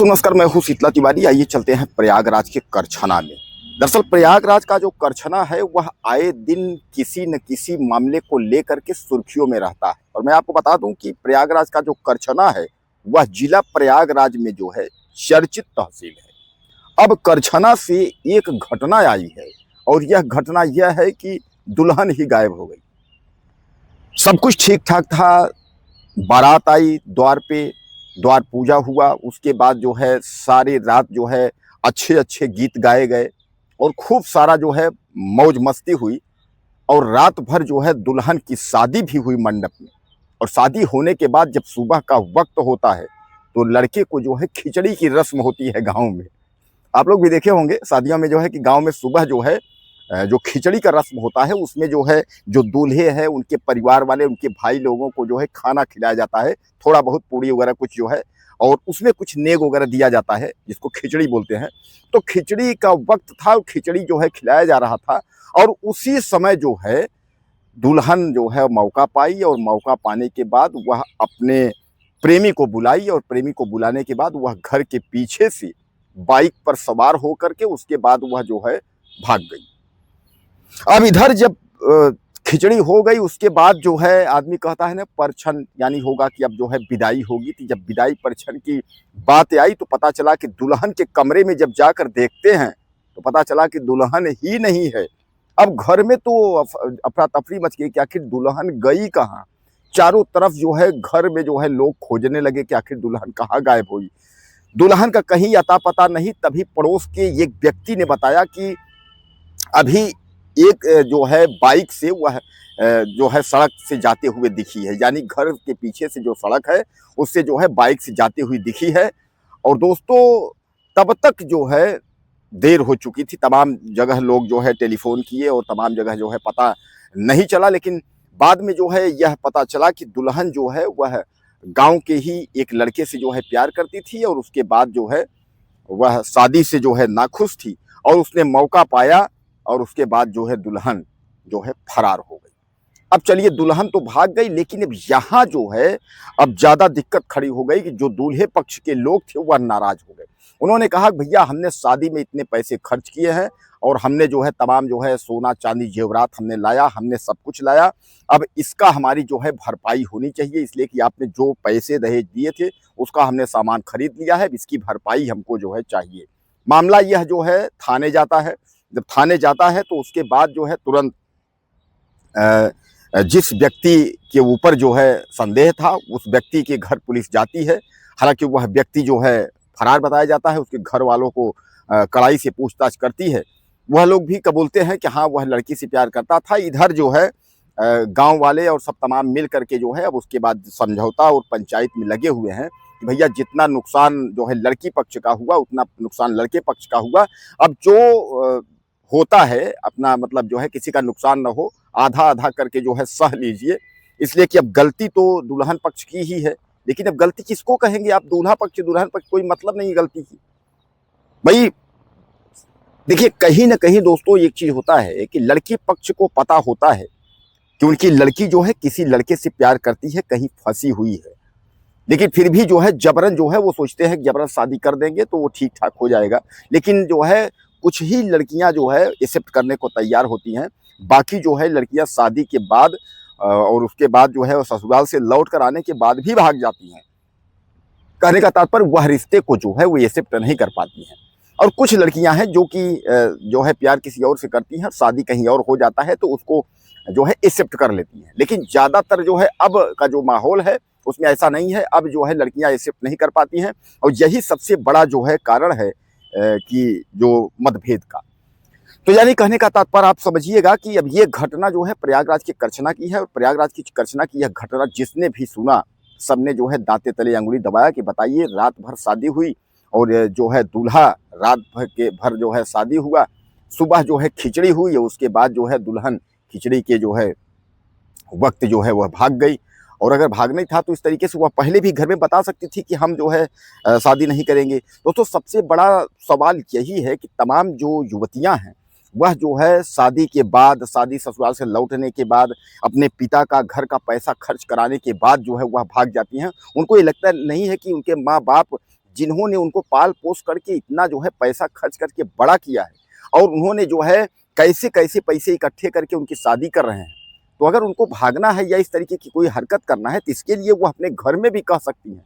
दोस्तों नमस्कार, मैं हूं शीतला तिवारी। आइए चलते हैं प्रयागराज के करछना में। दरअसल प्रयागराज का जो करछना है वह आए दिन किसी न किसी मामले को लेकर के सुर्खियों में रहता है। और मैं आपको बता दूं कि प्रयागराज का जो करछना है वह जिला प्रयागराज में जो है चर्चित तहसील है। अब करछना से एक घटना आई है और यह घटना यह है कि दुल्हन ही गायब हो गई। सब कुछ ठीक ठाक था, बारात आई द्वार पे, द्वार पूजा हुआ, उसके बाद जो है सारी रात जो है अच्छे अच्छे गीत गाए गए और खूब सारा जो है मौज मस्ती हुई। और रात भर जो है दुल्हन की शादी भी हुई मंडप में। और शादी होने के बाद जब सुबह का वक्त होता है तो लड़के को जो है खिचड़ी की रस्म होती है गाँव में। आप लोग भी देखे होंगे शादियों में जो है कि गाँव में सुबह जो है जो खिचड़ी का रस्म होता है उसमें जो है जो दूल्हे हैं उनके परिवार वाले, उनके भाई लोगों को जो है खाना खिलाया जाता है, थोड़ा बहुत पूड़ी वगैरह कुछ जो है, और उसमें कुछ नेग वगैरह दिया जाता है जिसको खिचड़ी बोलते हैं। तो खिचड़ी का वक्त था, खिचड़ी जो है खिलाया जा रहा था और उसी समय जो है दुल्हन जो है मौका पाई और मौका पाने के बाद वह अपने प्रेमी को बुलाई और प्रेमी को बुलाने के बाद वह घर के पीछे से बाइक पर सवार होकर के उसके बाद वह जो है भाग गई। अब इधर जब खिचड़ी हो गई उसके बाद जो है आदमी कहता है ना परछन यानी होगा कि अब जो है विदाई होगी। तो जब विदाई परछन की बात आई तो पता चला कि दुल्हन के कमरे में जब जाकर देखते हैं तो पता चला कि दुल्हन ही नहीं है। अब घर में तो अफरा तफरी मच गई कि आखिर दुल्हन गई कहाँ। चारों तरफ जो है घर में जो है लोग खोजने लगे कि आखिर दुल्हन कहाँ गायब हुई। दुल्हन का कहीं अता पता नहीं। तभी पड़ोस के एक व्यक्ति ने बताया कि अभी एक जो है बाइक से वह जो है सड़क से जाते हुए दिखी है, यानी घर के पीछे से जो सड़क है उससे जो है बाइक से जाती हुई दिखी है। और दोस्तों तब तक जो है देर हो चुकी थी, तमाम जगह लोग जो है टेलीफोन किए और तमाम जगह जो है पता नहीं चला। लेकिन बाद में जो है यह पता चला कि दुल्हन जो है वह गांव के ही एक लड़के से जो है प्यार करती थी और उसके बाद जो है वह शादी से जो है नाखुश थी और उसने मौका पाया और उसके बाद जो है दुल्हन जो है फरार हो गई। अब चलिए दुल्हन तो भाग गई, लेकिन अब यहाँ जो है अब ज्यादा दिक्कत खड़ी हो गई कि जो दूल्हे पक्ष के लोग थे वह नाराज हो गए। उन्होंने कहा भैया हमने शादी में इतने पैसे खर्च किए हैं और हमने जो है तमाम जो है सोना चांदी जेवरात हमने लाया, हमने सब कुछ लाया। अब इसका हमारी जो है भरपाई होनी चाहिए, इसलिए कि आपने जो पैसे दहेज दिए थे उसका हमने सामान खरीद लिया है, इसकी भरपाई हमको जो है चाहिए। मामला यह जो है थाने जाता है। जब थाने जाता है तो उसके बाद जो है तुरंत जिस व्यक्ति के ऊपर जो है संदेह था उस व्यक्ति के घर पुलिस जाती है। हालांकि वह व्यक्ति जो है फरार बताया जाता है। उसके घर वालों को कड़ाई से पूछताछ करती है। वह लोग भी कबूलते हैं कि हाँ वह लड़की से प्यार करता था। इधर जो है गांव वाले और सब तमाम मिल करके जो है अब उसके बाद समझौता और पंचायत में लगे हुए हैं कि भैया जितना नुकसान जो है लड़की पक्ष का हुआ उतना नुकसान लड़के पक्ष का हुआ। अब जो होता है अपना मतलब जो है किसी का नुकसान ना हो, आधा आधा करके जो है सह लीजिए, इसलिए कि अब गलती तो दुल्हन पक्ष की ही है। लेकिन अब गलती किसको कहेंगे आप, दूल्हा पक्ष दुल्हन पक्ष, कोई मतलब नहीं गलती की भाई। देखिए कहीं ना कहीं दोस्तों एक चीज होता है कि लड़की पक्ष को पता होता है कि उनकी लड़की जो है किसी लड़के से प्यार करती है, कहीं फंसी हुई है, लेकिन फिर भी जो है जबरन जो है वो सोचते हैं कि जबरन शादी कर देंगे तो वो ठीक ठाक हो जाएगा। लेकिन जो है कुछ ही लड़कियां जो है एक्सेप्ट करने को तैयार होती हैं, बाकी जो है लड़कियां शादी के बाद और उसके बाद जो है ससुराल से लौट कर आने के बाद भी भाग जाती हैं। कहने का तात्पर्य वह रिश्ते को जो है वो एक्सेप्ट नहीं कर पाती हैं। और कुछ लड़कियां हैं जो कि जो है प्यार किसी और से करती हैं, शादी कहीं और हो जाता है तो उसको जो है एक्सेप्ट कर लेती हैं। लेकिन ज़्यादातर जो है अब का जो माहौल है उसमें ऐसा नहीं है। अब जो है लड़कियां एक्सेप्ट नहीं कर पाती हैं और यही सबसे बड़ा जो है कारण है कि जो मतभेद का। तो यानी कहने का तात्पर्य आप समझिएगा कि अब ये घटना जो है प्रयागराज के करछना की है और प्रयागराज की करछना की यह घटना जिसने भी सुना सबने जो है दांते तले अंगुली दबाया कि बताइए रात भर शादी हुई और जो है दूल्हा रात भर जो है शादी हुआ, सुबह जो है खिचड़ी हुई और उसके बाद जो है दुल्हन खिचड़ी के जो है वक्त जो है वह भाग गई। और अगर भागना ही था तो इस तरीके से वह पहले भी घर में बता सकती थी कि हम जो है शादी नहीं करेंगे। दोस्तों सबसे बड़ा सवाल यही है कि तमाम जो युवतियां हैं वह जो है शादी के बाद, शादी ससुराल से लौटने के बाद, अपने पिता का घर का पैसा खर्च कराने के बाद जो है वह भाग जाती हैं। उनको ये लगता नहीं है कि उनके माँ बाप जिन्होंने उनको पाल पोस करके इतना जो है पैसा खर्च करके बड़ा किया है, और उन्होंने जो है कैसे कैसे पैसे इकट्ठे करके उनकी शादी कर रहे हैं। तो अगर उनको भागना है या इस तरीके की कोई हरकत करना है तो इसके लिए वो अपने घर में भी कह सकती हैं।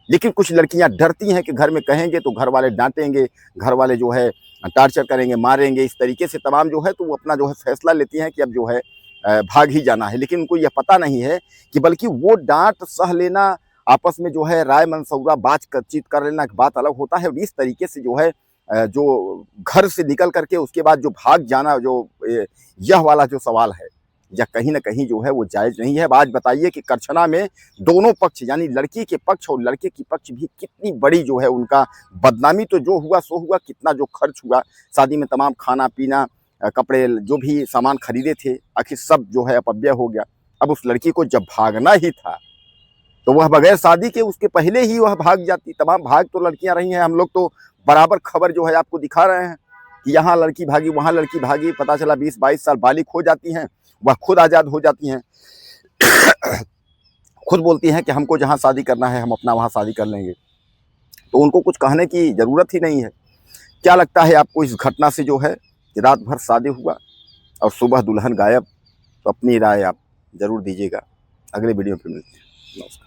लेकिन कुछ लड़कियां डरती हैं कि घर में कहेंगे तो घर वाले डांटेंगे, घर वाले जो है टार्चर करेंगे, मारेंगे, इस तरीके से तमाम जो है तो वो अपना जो है फैसला लेती हैं कि अब जो है भाग ही जाना है। लेकिन उनको यह पता नहीं है कि बल्कि वो डांट सह लेना, आपस में जो है राय मंसौरा बातचीत कर लेना एक बात अलग होता है, और इस तरीके से जो है जो घर से निकल करके उसके बाद जो भाग जाना, जो यह वाला जो सवाल है, या कहीं ना कहीं जो है वो जायज़ नहीं है। अब आज बताइए कि करछना में दोनों पक्ष यानी लड़की के पक्ष और लड़के की पक्ष भी कितनी बड़ी जो है उनका बदनामी, तो जो हुआ सो हुआ, कितना जो खर्च हुआ शादी में, तमाम खाना पीना, कपड़े, जो भी सामान खरीदे थे, आखिर सब जो है अपव्यय हो गया। अब उस लड़की को जब भागना ही था तो वह बगैर शादी के उसके पहले ही वह भाग जाती। तमाम भाग तो लड़कियां रही हैं, हम लोग तो बराबर खबर जो है आपको दिखा रहे हैं कि यहाँ लड़की भागी, वहाँ लड़की भागी, पता चला 20-22 साल बालिग हो जाती हैं, वह खुद आज़ाद हो जाती हैं, खुद बोलती हैं कि हमको जहाँ शादी करना है हम अपना वहाँ शादी कर लेंगे, तो उनको कुछ कहने की ज़रूरत ही नहीं है। क्या लगता है आपको इस घटना से जो है कि रात भर शादी हुआ और सुबह दुल्हन गायब? तो अपनी राय आप ज़रूर दीजिएगा। अगले वीडियो में मिलते हैं। नमस्कार।